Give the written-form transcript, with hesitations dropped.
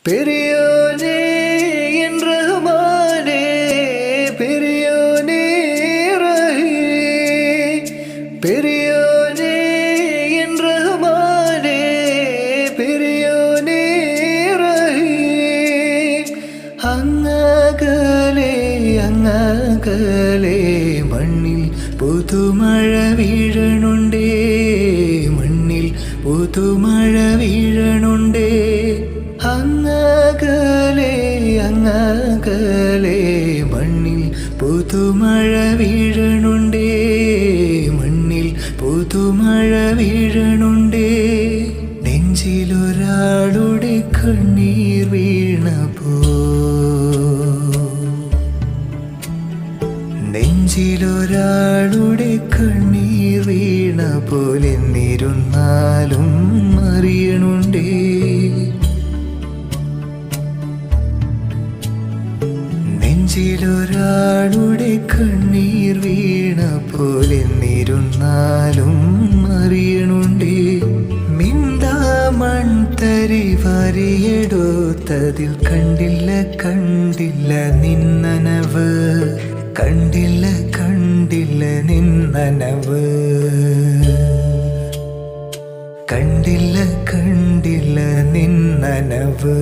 பெரியோனே என் ரஹ்மானே, பெரியோனே ரஹீம், பெரியோனே என் ரஹ்மானே, பெரியோனே ரஹீம். അങ്ങകലെ അങ്ങകലെ മണ്ണിൽ പുതുമഴ വീഴണുണ്ടേ, മണ്ണിൽ പുതുമഴ വീഴണുണ്ടേ. അങ്ങകലെ അങ്ങകലെ മണ്ണിൽ പുതുമഴ വീഴണുണ്ടേ, മണ്ണിൽ പുതുമഴ വീഴണുണ്ടേ. നെഞ്ചിലൊരാളുടെ കണ്ണീർ വീണപ്പോ, നെഞ്ചിലൊരാളുടെ കണ്ണീർ വീണ പോലെ എന്നിരുന്നാലും അറിയണുണ്ടേ. നെഞ്ചിലൊരാളുടെ കണ്ണീർ വീണ പോലെ എന്നിരുന്നാലും അറിയണുണ്ടേ. മിണ്ടാമൺതരി വരിയെടുത്തതിൽ കണ്ടില്ല കണ്ടില്ല നിന്നനവ്, കണ്ടില്ല കണ്ടില്ല നിന്നനവ്, കണ്ടില്ല കണ്ടില്ല നിന്നനവ്.